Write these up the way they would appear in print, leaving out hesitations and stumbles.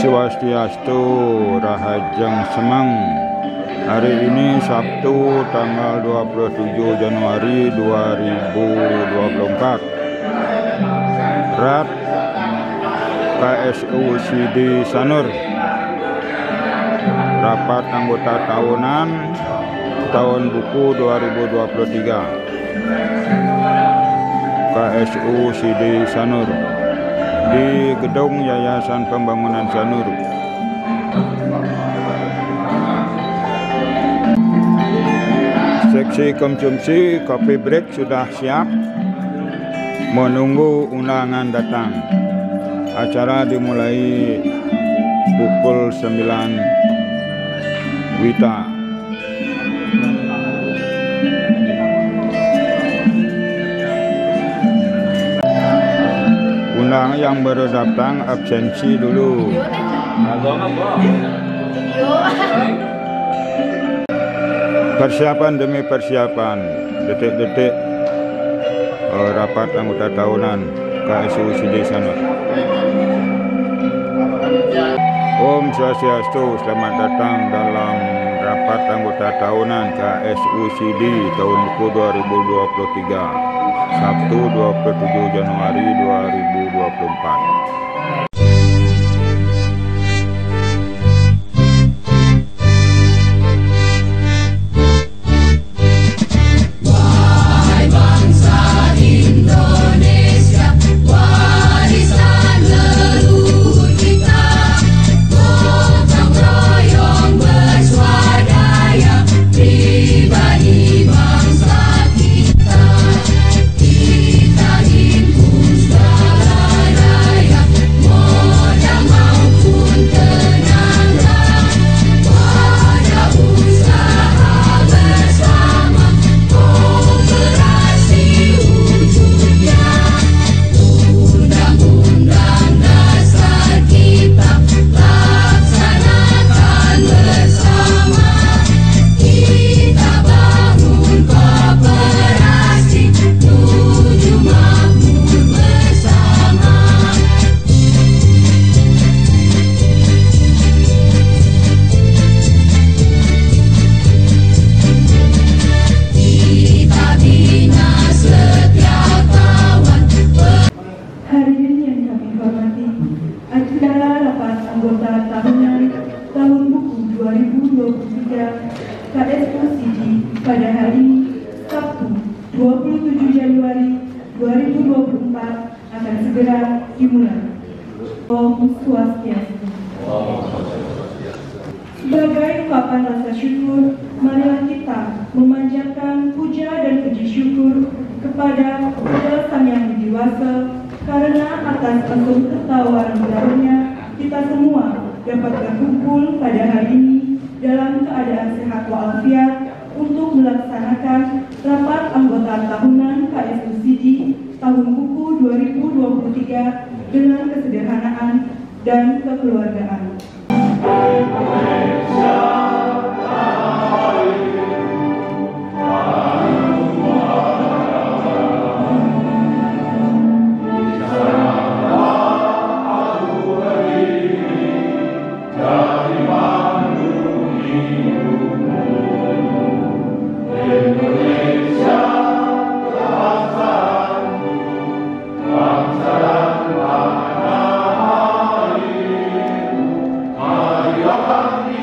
Swastiastu, Rahajang Semang. Hari ini Sabtu tanggal 27 Januari 2024. Rat KSUCD Sanur. Rapat anggota tahunan tahun buku 2023. KSUCD Sanur di Gedung Yayasan Pembangunan Sanur. Seksi konsumsi kopi break sudah siap menunggu undangan datang. Acara dimulai pukul 9 WITA. Undang yang baru datang absensi dulu. Persiapan demi persiapan, detik-detik rapat anggota tahunan KSUCD Sanur. Om Swastiastu, selamat datang dalam rapat anggota tahunan KSUCD tahun buku 2023, Sabtu 27 Januari 2024. KSUCD pada hari Sabtu 27 Januari 2024 akan segera dimulai. Om Swastiastu. Sebagai ungkapan rasa syukur, marilah kita memanjatkan puja dan puji syukur kepada Sang Yang Widi Wasa karena atas pengetahuan barunya kita semua dapat berkumpul pada hari ini dalam keadaan sehat walafiat untuk melaksanakan rapat anggota tahunan KSUCD tahun buku 2023 dengan kesederhanaan dan kekeluargaan. Amin.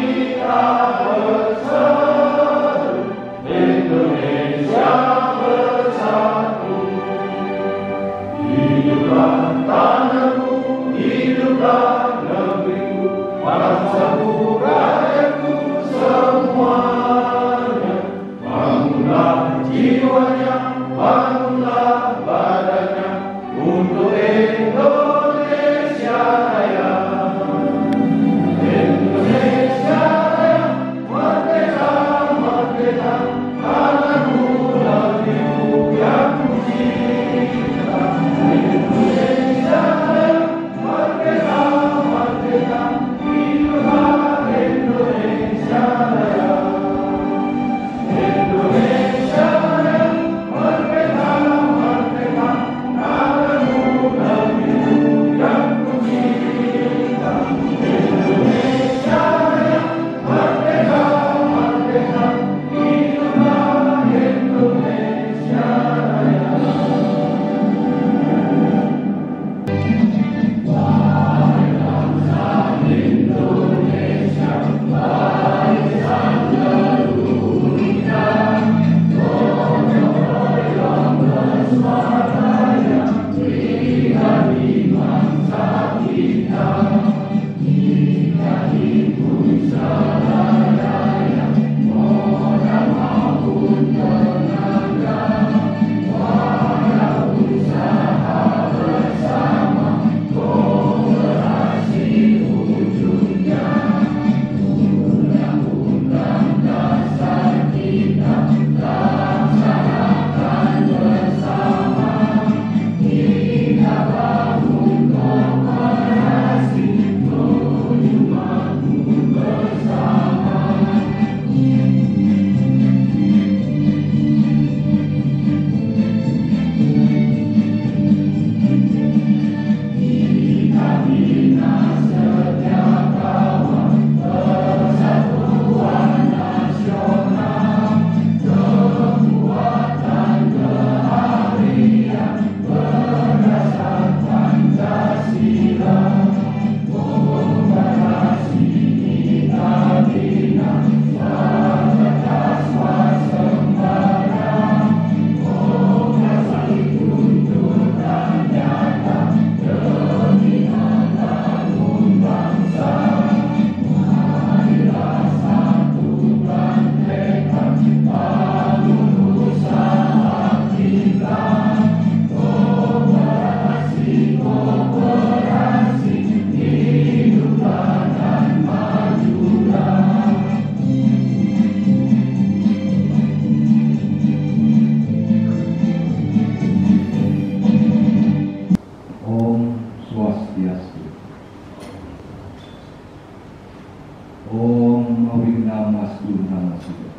Om Awina Mastu Namasiya.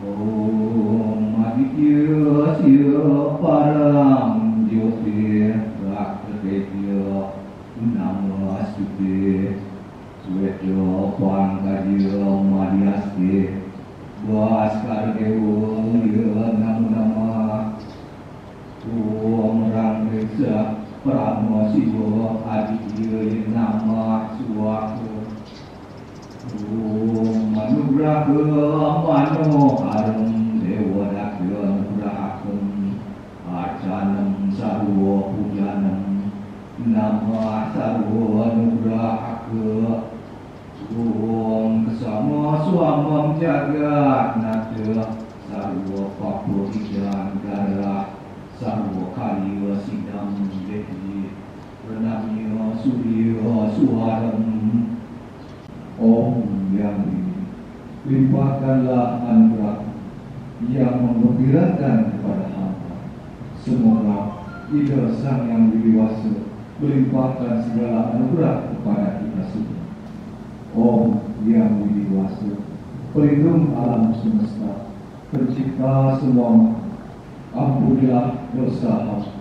Om Aditya Siya Parang Jyotir Rakatya Namastute Swetya Pangkajya Madhyaste Baskar Dewa Ya Namo Nama Om Rangreksa Pramo Siwa Aditya Nama Suwaka Om Manugraha Manoharam Dewadakya Nugrahakam Arcanam Sarwa Pujanam Nama Sarwa Nugrahaka Om Kesama Swamam Jagat Nata Sarwa Papuhijan Gara Sarwa Kaliwa Sidam Dehi Pranamya Surya Suharam. Om yang ini, limpahkanlah anugerah yang menggembirakan kepada hamba. Semoga Ida Sang Yang Widiwasa melimpahkan segala anugerah kepada kita semua. Om yang Widiwasa, pelindung alam semesta, pencipta semua makhluk, ampunilah dosa hamba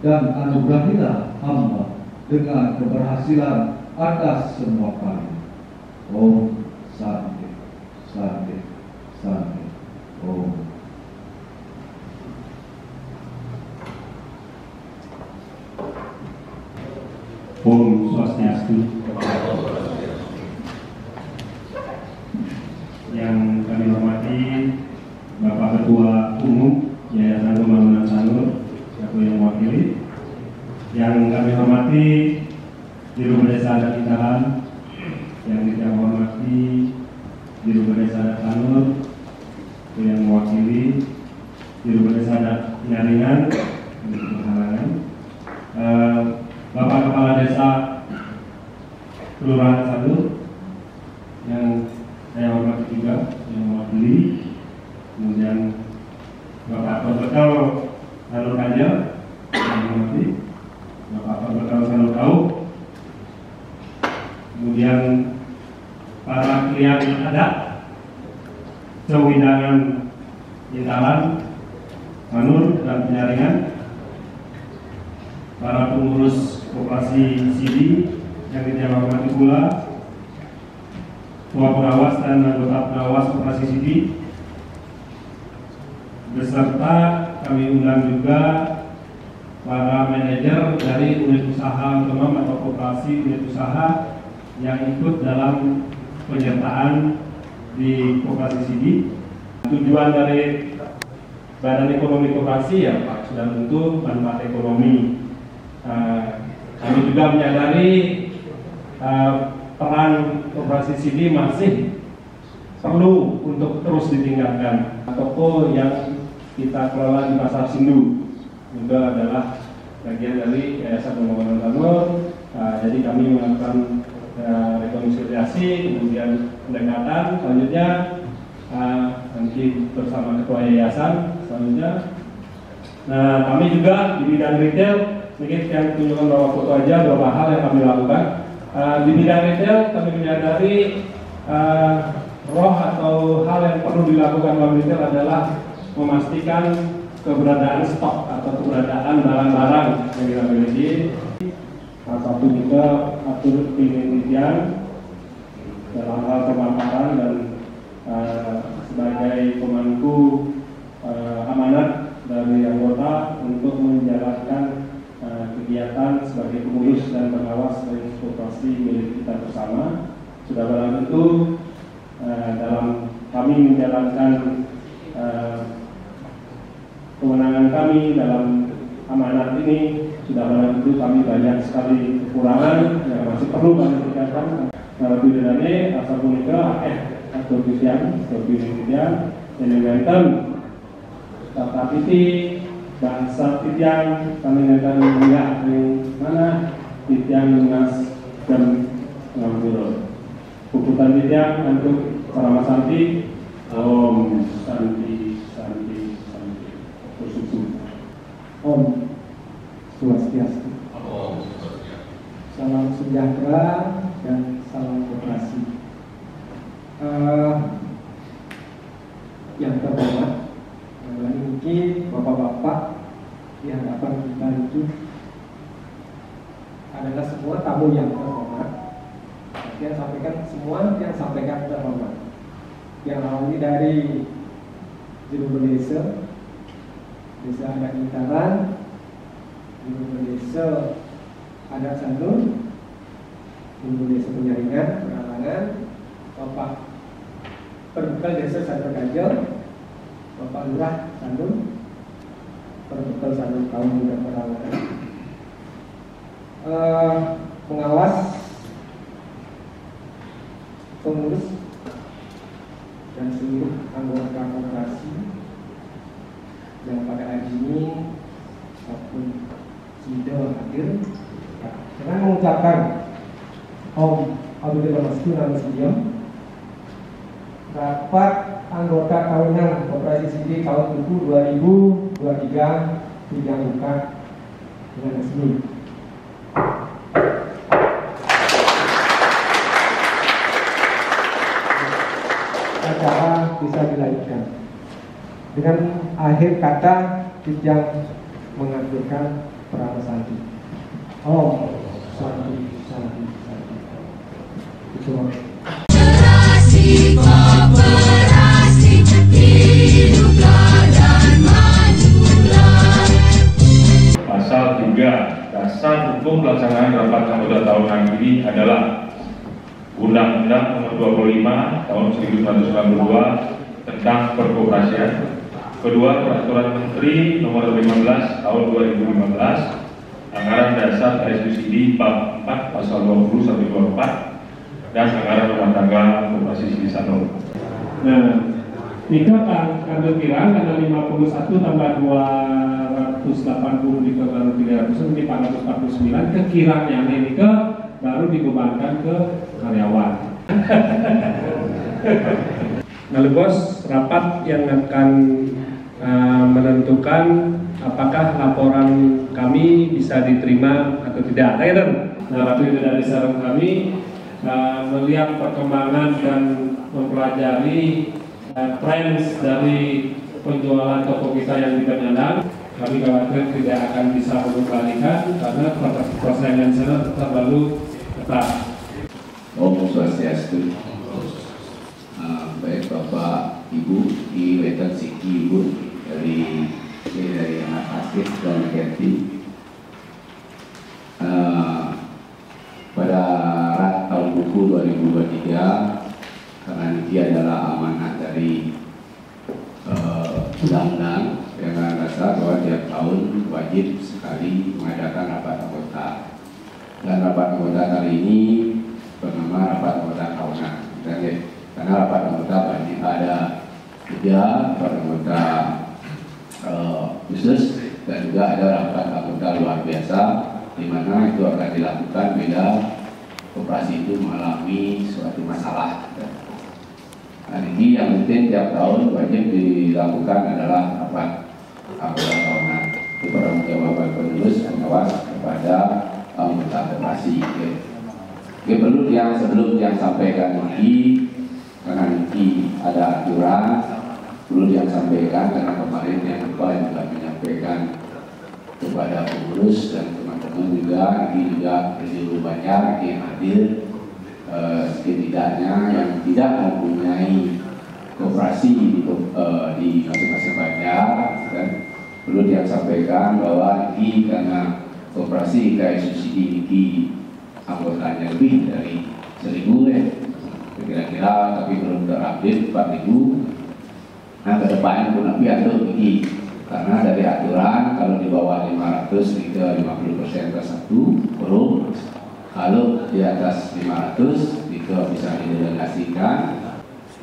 dan anugerahilah hamba dengan keberhasilan atas semua kali. Om Santi, Santi, Santi, Om. Om Swastiastu. Yang kami hormati Bapak Ketua Umum Yayasan Pembangunan Sanur, siapa yang mewakili. Yang kami hormati Dirut Desa Adat Itahan, yang kita hormati Dirut Desa Adat Sanur, yang mewakili Dirut Desa Adat Nyaringan, Bapak Kepala Desa Kelurahan Sanur, yang saya hormati juga, yang mewakili, kemudian Bapak Perbekal Sanur Kaja, yang hormati Bapak Perbekal Sanur Kau, kemudian para klien adat sewidangan Intalan, Sanur dan Penyaringan, para pengurus koperasi Sidi yang kita hormati pula, Ketua Pengawas dan anggota pengawas koperasi Sidi, beserta kami undang juga para manajer dari unit usaha otonom atau koperasi unit usaha yang ikut dalam penyertaan di koperasi Sidi. Tujuan dari Badan Ekonomi Koperasi ya Pak, sudah tentu manfaat ekonomi Kami juga menyadari peran Koperasi CD masih perlu untuk terus ditingkatkan. Toko yang kita kelola di Pasar Sindu juga adalah bagian dari Yayasan Pembangunan Sanur. Jadi kami melakukan rekonsiliasi, kemudian pendekatan. Selanjutnya nanti bersama ketua yayasan selanjutnya. Nah, kami juga di bidang retail, sedikit yang tunjukkan beberapa foto aja, beberapa hal yang kami lakukan. Di bidang retail kami menyadari roh atau hal yang perlu dilakukan dalam retail adalah memastikan keberadaan stok atau keberadaan barang-barang yang kita miliki. Salah satu juga atur penelitian dalam hal pemaparan dan sebagai pemangku amanat dari anggota untuk menjalankan kegiatan sebagai pengurus dan pengawas dari koperasi milik kita bersama. Sudah barang tentu dalam kami menjalankan kewenangan kami dalam amanat ini, sudah barang tentu kami banyak sekali kekurangan yang masih perlu kami tingkatkan. Narapidana asal punika atau Kristian, elementan tata titik bangsa titian kami akan melihat yang mana titian lunas dan ngambil puputan titian untuk para santi. Om Santi Santi Santi bersusu. Om Swastiastu. Salam sejahtera dan salam koperasi. Yang terhormat, mungkin bapak-bapak di hadapan kita itu adalah semua tamu yang terhormat. Yang sampaikan semua yang sampaikan terhormat. Yang awalnya dari Juru Desa, Desa Adat Intaran, Juru Desa Adat Sanur, Juru Desa Penyaringan, Penalangan, Bapak Perbekal Desa Sanur Kajel, Bapak Lurah Sanur, Perbekal Sanur Kaum Muda Penalangan, pengawas, pengurus dan seluruh anggota koperasi yang pada hari ini maupun sudah hadir, dengan mengucapkan Om Abdul Masku Nasution, rapat anggota tahunan Koperasi CD tahun buku 2023 dibuka dengan resmi. Acara bisa dilanjutkan dengan akhir kata yang mengaturkan Prana Santi. Om Santi Santi Santi. Itu. Koperasi hiduplah dan majulah. Pasal 3 dasar hukum pelaksanaan rapat anggota tahunan ini adalah Undang-Undang Nomor 25 Tahun 1992 tentang Perkoperasian. Kedua, Peraturan Menteri Nomor 15 Tahun 2015, Anggaran Dasar KSUSID Bab 4 Pasal 20-24, dan Anggaran Rumah Tangga Koperasi CD Sanur. Nah, nikah tanggal kira tanggal 51 tambah 280 dikali 300 menjadi 449. Kekiranya nikah baru dibebankan ke karyawan. Nah, bos, rapat yang akan menentukan apakah laporan kami bisa diterima atau tidak. Nah, tapi dari saran kami melihat perkembangan dan mempelajari tren dari penjualan toko kita yang tidak nyandang, kami khawatir tidak akan bisa mengembalikan karena persaingan sana terlalu ketat. Om Swastiastu. Baik Bapak Ibu di Wetan Siki Ibu dari anak Asif dan Kerti. Pada tahun buku 2023, karena ini adalah amanat dari undang-undang dengan dasar bahwa tiap tahun wajib sekali mengadakan rapat anggota. Dan rapat anggota kali ini bernama rapat anggota tahunan. Karena rapat anggota banyak ada 3 rapat anggota khusus dan juga ada rapat anggota luar biasa, di mana itu akan dilakukan bila koperasi itu mengalami suatu masalah. Nah, ini yang penting tiap tahun wajib dilakukan adalah rapat anggota tahunan. Itu pertanggungjawaban penerus pengawas kepada anggota koperasi. Oke, perlu yang sebelum yang sampaikan ini, karena ini ada aturan, perlu yang sampaikan karena kemarin yang juga menyampaikan kepada pengurus dan teman-teman juga, ini juga lebih banyak yang hadir, setidaknya yang tidak mempunyai koperasi di masing-masing banjar, dan perlu dia sampaikan bahwa ini karena koperasi kayak subsidi ini anggotanya lebih dari 1.000 ya, kira-kira, tapi belum terupdate 4.000. Nah, ke depannya pun nanti ada begini, karena dari aturan kalau di bawah 500 ke 50% ke 1 belum, kalau di atas 500 itu bisa didelegasikan.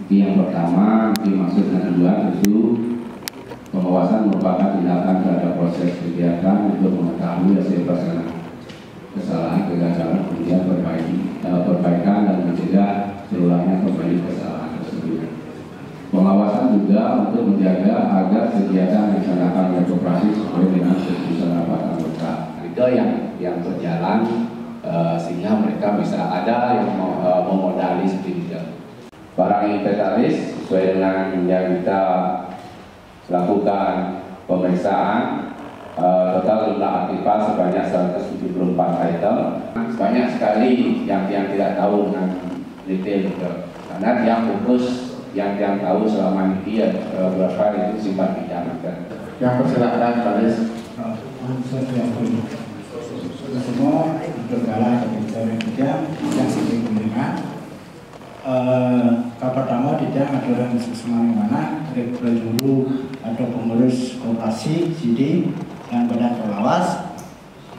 Ini yang pertama, dimaksud dengan 2 itu pengawasan merupakan tindakan terhadap proses kegiatan untuk mengetahui hasil pelaksanaan kesalahan, kegagalan, kemudian perbaikan dan mencegah terulangnya kembali kesalahan tersebut. Pengawasan juga untuk menjaga agar kegiatan yang dilaksanakan oleh koperasi sesuai dengan keputusan rapat anggota. Itu yang berjalan sehingga mereka bisa ada yang memodali seperti itu. Barang inventaris sesuai dengan yang kita lakukan pemeriksaan, total jumlah aktifan sebanyak 174 item. Banyak sekali yang tidak tahu dengan detail gitu. Karena dia fokus yang tahu selama ini berapa itu simpan pinjaman kan. Yang persilakan Baris. Semua bergala dari bidang yang sering dengan pertama tidak aturan semana dari dulu atau pengurus koperasi CD dan badan pengawas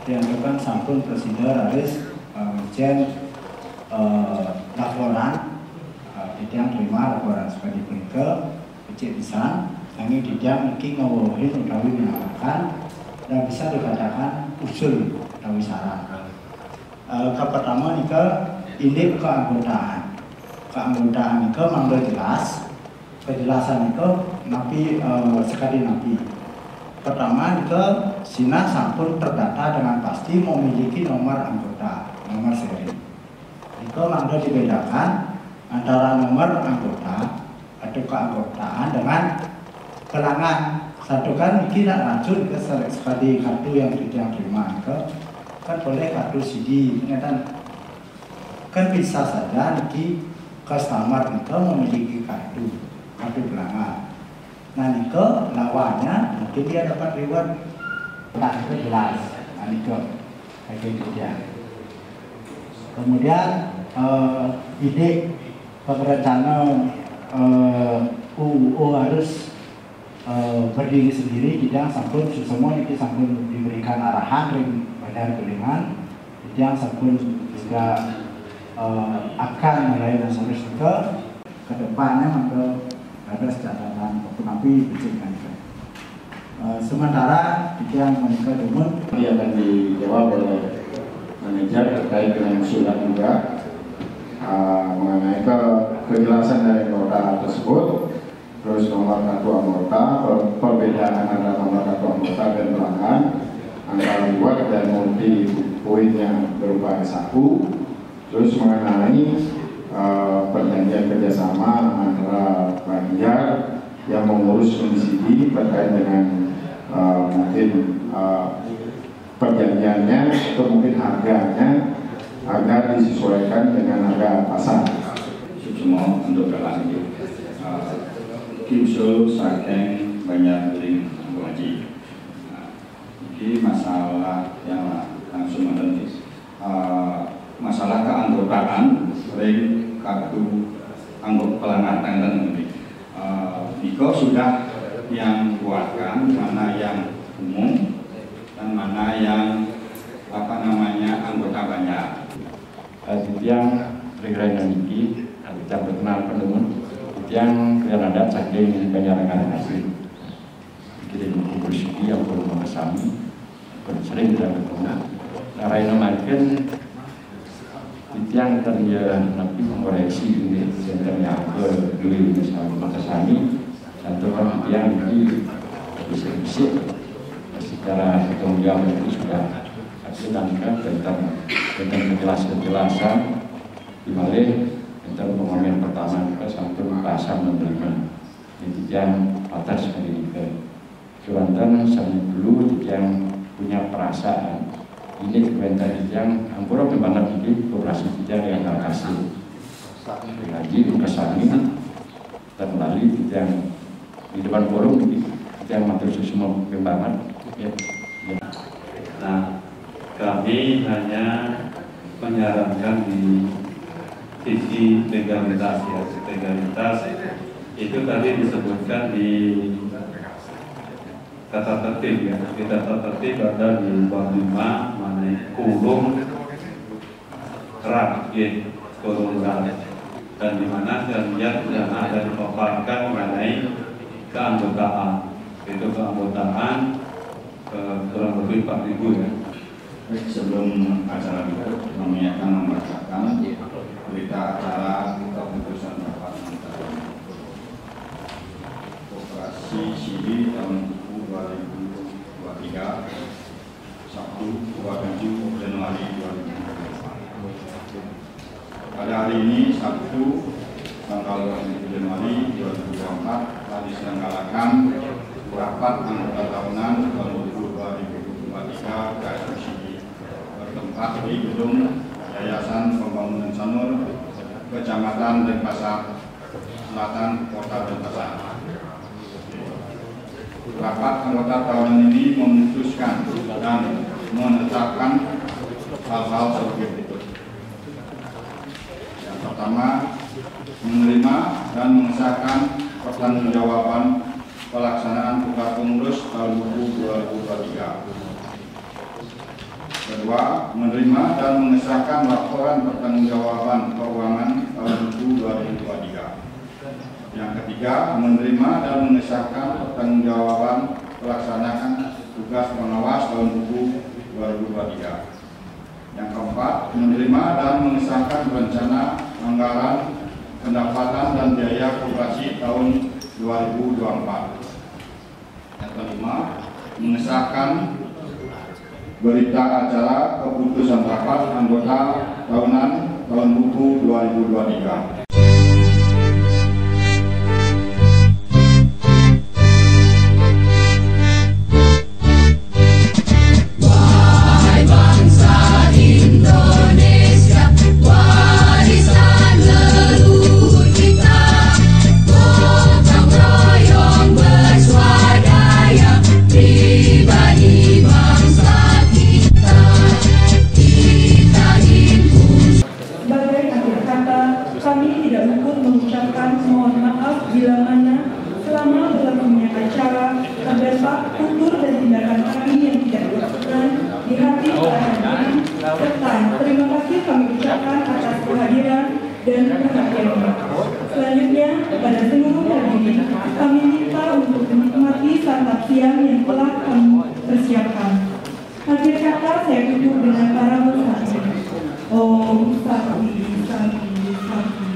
diantarkan sampun presiden harus ujian laporan tidak terima laporan sebagai berikut kecil bisa kami tidak mungkin ngawahin utawi menawarkan dan bisa dikatakan usul utawi saran. Pertama nika ini keanggotaan itu mangga jelas penjelasan itu napi sekali napi. Pertama itu Sina sampun terdata dengan pasti memiliki nomor anggota, nomor seri. Itu mangga dibedakan antara nomor anggota atau keanggotaan dengan kelangan. Satu kan tidak racun ke sekali kartu yang tidak terima kan boleh kartu CD kan bisa saja niki customer itu memiliki kartu pelanggan. Nah niko lawannya mungkin dia dapat reward tak itu jelas. Nah niko kayak gitu ya. Kemudian ide perencanaan UU harus berdiri sendiri, tidak sampun semua ini sampun diberikan arahan dari badan pilihan, tidak sampun juga akan mulai terus ke depannya maka ada catatan tapi bicara. Sementara yang menikah Dumun yang akan dijawab oleh manajer terkait dengan surat juga mengenai kejelasan dari anggota tersebut, terus nomor kartu anggota, perbedaan antara nomor kartu anggota dan pelanggan, antara reward dan multi poinnya berupa S1, terus mengenai perjanjian kerjasama antara Banjar yang mengurus subsidi terkait dengan mungkin perjanjiannya atau mungkin harganya agar disesuaikan dengan harga pasar. Semua untuk berlanjut. Kimsul saking banyak ring wajib. Ini masalah yang langsung menentis. Masalah keanggotaan ring kartu anggota pelanggan ini. Niko sudah yang buatkan mana yang umum dan mana yang anggota banyak. Titiang Regrainan iki, titiang berkenal penemun, titiang kalian ada saking penyarangan asli. Kirim kubur siki yang perlu mengesami, sering tidak bertemu. Naraina makin titiang terlihat nabi mengoreksi ini senternya ke dulu misalnya mengesami, satu orang titiang ini bisik-bisik secara tanggung itu sudah ditangkap tentang penjelasan dibalik tentang pengamen pertama ke satu pasang menerima yang atas pendidikan kewantan sampai dulu yang punya perasaan ini kewenangan yang ampura pembangunan ini operasi yang kasih lagi kesani dan kembali yang di depan forum yang matur semua pembangunan ya. Nah, kami hanya menyarankan di sisi legalitas ya. Legalitas itu tadi disebutkan di tata tertib ya. Di tata tertib ada di bab 5 mengenai kurung rat ya, kurung rat, dan di mana yang ada dipaparkan mengenai keanggotaan. Itu keanggotaan kurang lebih 4.000 ya. Sebelum acara itu, kami akan membacakan berita acara keputusan rapat antara Koperasi Sidi tahun 2023 Sabtu 27 Januari 2024. Pada hari ini Sabtu tanggal 27 Januari 2024 telah diselenggarakan rapat anggota tahunan tahun 2023 KSUSI bertempat di gedung Yayasan Pembangunan Sanur, Kecamatan Denpasar Selatan, Kota Denpasar. Rapat anggota tahunan ini memutuskan dan menetapkan hal-hal seperti berikut. Yang pertama, menerima dan mengesahkan pertanggungjawaban pelaksanaan tukar pengurus tahun buku 2023. Kedua, menerima dan mengesahkan laporan pertanggungjawaban keuangan tahun buku 2023. Yang ketiga, menerima dan mengesahkan pertanggungjawaban pelaksanaan tugas pengawas tahun buku 2023. Yang keempat, menerima dan mengesahkan rencana anggaran pendapatan dan biaya koperasi tahun 2024. Yang kelima, mengesahkan berita acara keputusan rapat anggota tahunan tahun buku 2023. Selanjutnya, kepada seluruh hadirin, kami minta untuk menikmati santap siang yang telah kami persiapkan. Akhir kata saya tutup dengan para bersatu. Om Sakti Sakti Sakti.